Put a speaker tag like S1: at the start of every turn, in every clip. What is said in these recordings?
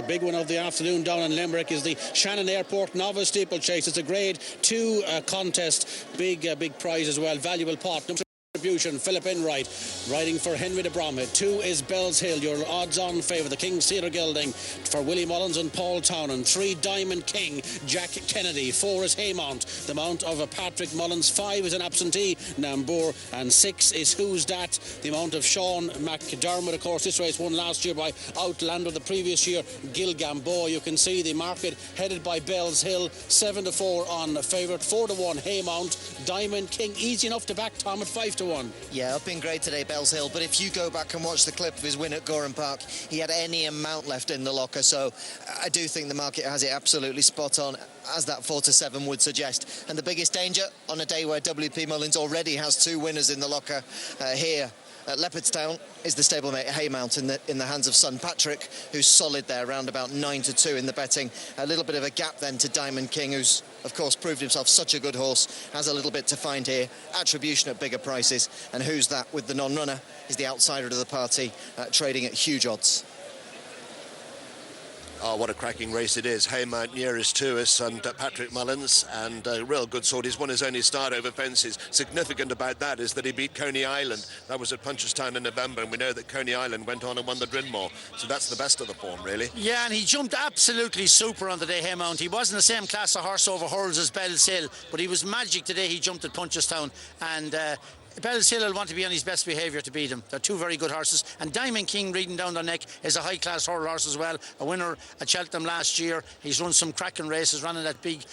S1: big one of the afternoon down in Limerick is the Shannon Airport Novice Steeplechase. It's a Grade 2 contest, big prize as well, valuable pot. Philip Enright riding for Henry de Bromhead. 2 is Bellshill, your odds-on favourite, the King's Theatre Gelding for Willie Mullins and Paul Townend. 3 Diamond King, Jack Kennedy. 4 is Haymount, the mount of Patrick Mullins. 5 is an absentee, Nambour, and 6 is Who's That, the mount of Sean McDermott. Of course, this race won last year by Outlander, the previous year Gil Gamboa. You can see the market headed by Bellshill, 7-4 on favourite, 4-1 Haymount. Diamond King easy enough to back, Tom, at 5-1.
S2: Yeah, up in grade today, Bellshill, but if you go back and watch the clip of his win at Gorham Park, he had any amount left in the locker, so I do think the market has it absolutely spot on, as that 4-7 would suggest. And the biggest danger on a day where WP Mullins already has 2 winners in the locker here at Leopardstown is the stablemate Haymount in the hands of son Patrick, who's solid there, around about 9-2 in the betting. A little bit of a gap then to Diamond King, who's of course proved himself such a good horse, has a little bit to find here. Attribution at bigger prices, and Who's That with the non-runner is the outsider of the party, trading at huge odds.
S3: Oh, what a cracking race it is. Haymount nearest to us, and Patrick Mullins, and a real good sort. He's won his only start over fences. Significant about that is that he beat Coney Island. That was at Punchestown in November, and we know that Coney Island went on and won the Drinmore. So that's the best of the form, really.
S4: Yeah, and he jumped absolutely super on the day, Haymount. He wasn't the same class of horse over hurdles as Bellshill, but he was magic today. He jumped at Punchestown, and Bellshill will want to be on his best behaviour to beat him. They're 2 very good horses, and Diamond King, reading down their neck, is a high-class hurdle horse as well. A winner at Cheltenham last year. He's run some cracking races, running that big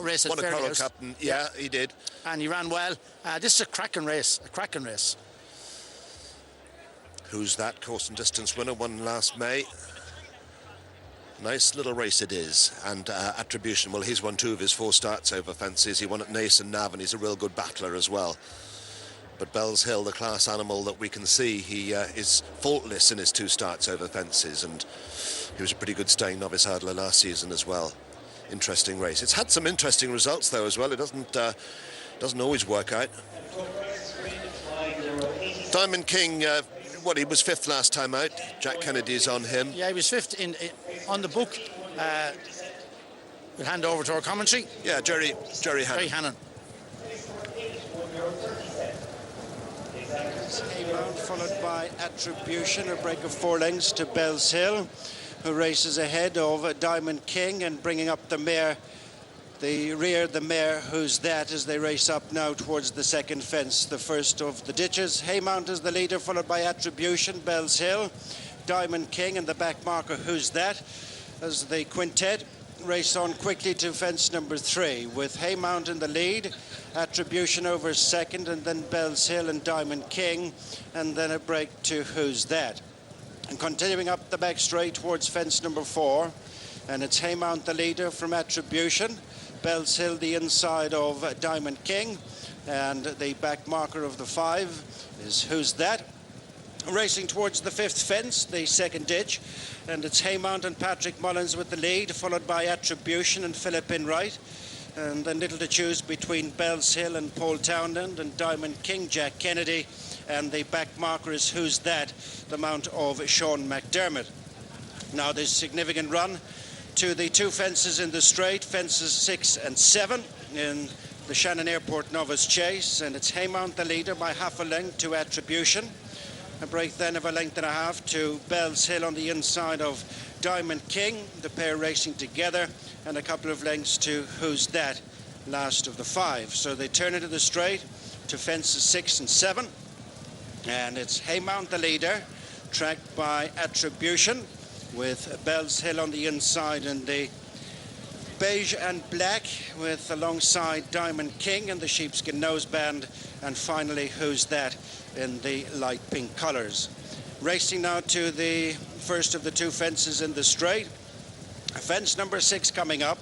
S4: race at Fairhouse.
S3: Won a Coral Captain, yeah, he did.
S4: And he ran well. This is a cracking race,
S3: Who's That, course and distance winner, won last May. Nice little race it is. And Attribution, well, he's won 2 of his 4 starts over fences. He won at Naas and Navan. He's a real good battler as well. But Bellshill, the class animal that we can see, he is faultless in his 2 starts over fences, and he was a pretty good staying novice hurdler last season as well. Interesting race. It's had some interesting results though as well. It doesn't always work out. Diamond King, he was 5th last time out. Jack Kennedy's on him.
S4: Yeah, he was 5th on the book. We'll hand over to our commentary.
S3: Yeah, Jerry Hannon.
S4: Jerry Hannon.
S5: Haymount followed by Attribution, a break of 4 lengths to Bellshill, who races ahead of Diamond King, and bringing up the mare, the mare Who's That, as they race up now towards the second fence, the first of the ditches. Haymount is the leader, followed by Attribution, Bellshill, Diamond King, and the back marker Who's That, as the quintet race on quickly to fence number 3, with Haymount in the lead, Attribution over second, and then Bellshill and Diamond King, and then a break to Who's That. And continuing up the back straight towards fence number 4, and it's Haymount the leader from Attribution, Bellshill the inside of Diamond King, and the back marker of the 5 is Who's That. Racing towards the 5th fence, the second ditch, and it's Haymount and Patrick Mullins with the lead, followed by Attribution and Philip Enright, and then little to choose between Bellshill and Paul Townend, and Diamond King, Jack Kennedy, and the back marker is Who's That, the mount of Sean McDermott. Now there's a significant run to the 2 fences in the straight, fences 6 and 7 in the Shannon Airport Novice Chase, and it's Haymount the leader by half a length to Attribution. A break then of a length and a half to Bellshill on the inside of Diamond King, the pair racing together, and a couple of lengths to Who's That, last of the 5. So they turn into the straight to fences 6 and 7, and it's Haymount the leader, tracked by Attribution, with Bellshill on the inside in the beige and black, with alongside Diamond King and the sheepskin noseband, and finally Who's That in the light pink colours. Racing now to the first of the 2 fences in the straight, fence number 6 coming up,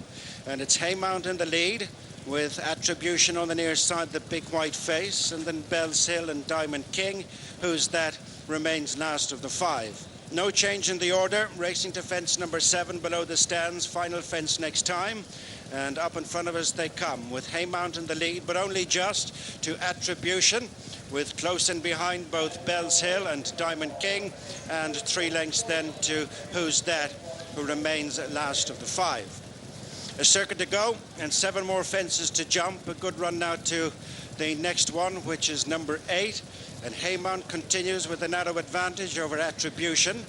S5: and it's Haymount in the lead, with Attribution on the near side, the big white face, and then Bellshill and Diamond King. Who's That remains last of the 5. No change in the order, racing to fence number 7 below the stands, final fence next time, and up in front of us they come, with Haymount in the lead, but only just to Attribution, with close in behind both Bellshill and Diamond King, and 3 lengths then to Who's That who remains last of the 5. A circuit to go and 7 more fences to jump. A good run now to the next one, which is number 8. And Haymount continues with a narrow advantage over Attribution.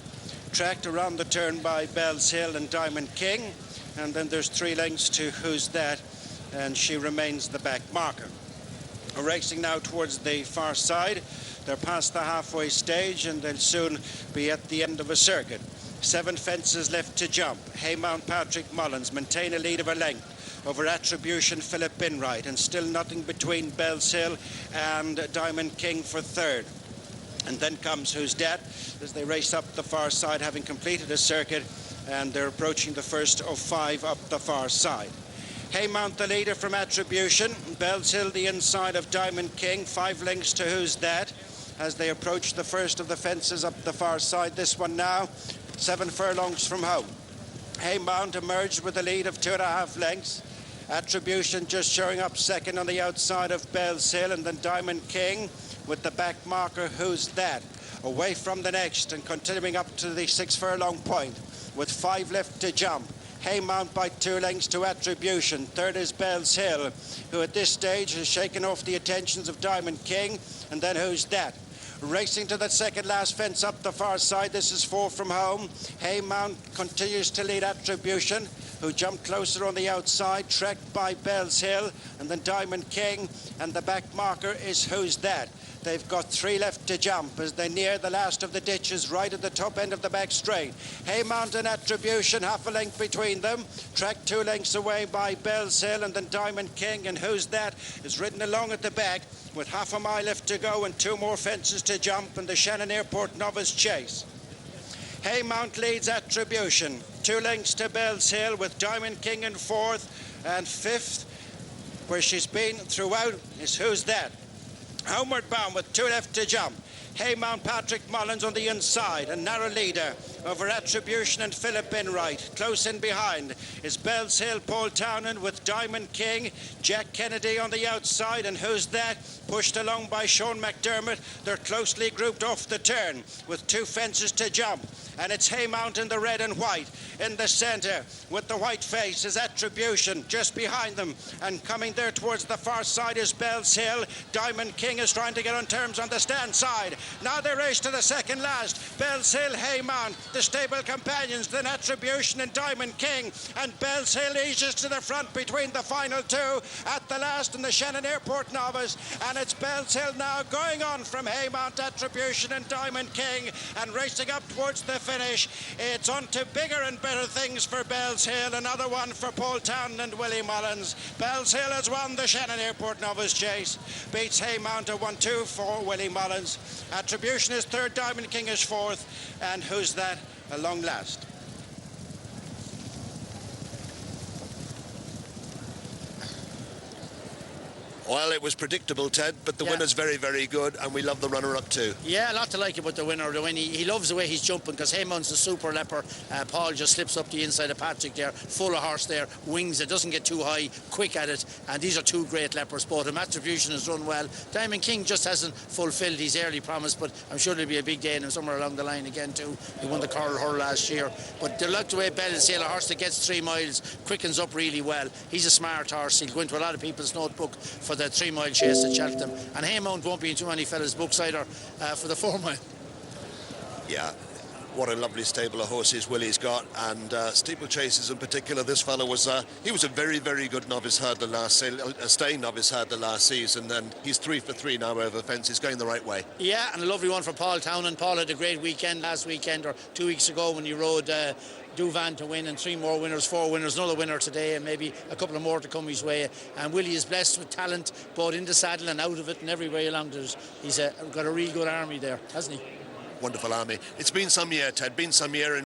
S5: Tracked around the turn by Bellshill and Diamond King. And then there's 3 lengths to Who's That, and she remains the back marker. Racing now towards the far side. They're past the halfway stage and they'll soon be at the end of a circuit. 7 fences left to jump. Haymount Patrick Mullins maintain a lead of a length over Attribution Philip Binwright, and still nothing between Bellshill and Diamond King for 3rd. And then comes Who's That as they race up the far side, having completed a circuit, and they're approaching the first of 5 up the far side. Haymount the leader from Attribution. Bellshill the inside of Diamond King. 5 lengths to Who's That as they approach the first of the fences up the far side. This one now 7 furlongs from home. Haymount emerged with a lead of 2.5 lengths. Attribution just showing up second on the outside of Bellshill, and then Diamond King with the back marker Who's That away from the next and continuing up to the 6 furlong point with 5 left to jump. Haymount by 2 lengths to Attribution. 3rd is Bellshill, who at this stage has shaken off the attentions of Diamond King, and then Who's That. Racing to the second last fence up the far side. This is 4 from home. Haymount continues to lead Attribution, who jumped closer on the outside, tracked by Bellshill, and then Diamond King, and the back marker is Who's That. They've got 3 left to jump as they near the last of the ditches right at the top end of the back straight. Haymount and Attribution, half a length between them. Tracked 2 lengths away by Bellshill, and then Diamond King, and Who's That is ridden along at the back with half a mile left to go and 2 more fences to jump in the Shannon Airport Novice Chase. Haymount leads Attribution. 2 lengths to Bellshill with Diamond King in 4th, and 5th, where she's been throughout, is Who's That. Homeward bound with 2 left to jump. Haymount Patrick Mullins on the inside, a narrow leader over Attribution and Philip Binwright. Close in behind is Bellshill, Paul Townend with Diamond King, Jack Kennedy on the outside, and Who's That pushed along by Sean McDermott. They're closely grouped off the turn with 2 fences to jump, and it's Haymount in the red and white. In the centre with the white face is Attribution just behind them, and coming there towards the far side is Bellshill. Diamond King is trying to get on terms on the stand side. Now they race to the second last. Bellshill, Haymount, the stable companions, then Attribution and Diamond King, and Bellshill eases to the front between the final 2 at the last in the Shannon Airport Novice, and it's Bellshill now going on from Haymount, Attribution and Diamond King, and racing up towards the finish. It's on to bigger and better things for Bellshill. Another one for Paul Townend and Willie Mullins. Bellshill has won the Shannon Airport Novice Chase. Beats Haymount a 1-2 for Willie Mullins. Attribution is 3rd, Diamond King is 4th, and Who's That a long last.
S3: Well, it was predictable, Ted, but the winner's very, very good, and we love the runner-up too.
S4: Yeah, a lot to like about the winner. He loves the way he's jumping, because Haymount's a super leper. Paul just slips up the inside of Patrick there, full of horse there, wings it, doesn't get too high, quick at it, and these are 2 great lepers both. And Attribution has run well. Diamond King just hasn't fulfilled his early promise, but I'm sure there'll be a big day in him somewhere along the line again too. He won the Coral Hurl last year. But they like the way Bellshill, a horse that gets 3 miles, quickens up really well. He's a smart horse. He'll go into a lot of people's notebook for the 3-mile chase at Cheltenham, and Haymount won't be in too many fellas' books either for the 4 mile.
S3: Yeah, what a lovely stable of horses Willie's got, and steeplechases in particular. This fellow was he was a very, very good novice hurdler staying novice hurdler last season, and he's 3 for 3 now over the fence. He's going the right way.
S4: Yeah, and a lovely one for Paul Townend. Paul had a great weekend last weekend or 2 weeks ago when he rode Duvan to win, and 3 more winners, 4 winners, another winner today, and maybe a couple of more to come his way. And Willie is blessed with talent, both in the saddle and out of it and every way along. He's got a real good army there, hasn't he?
S3: Wonderful army. It's been some year, Ted, been some year.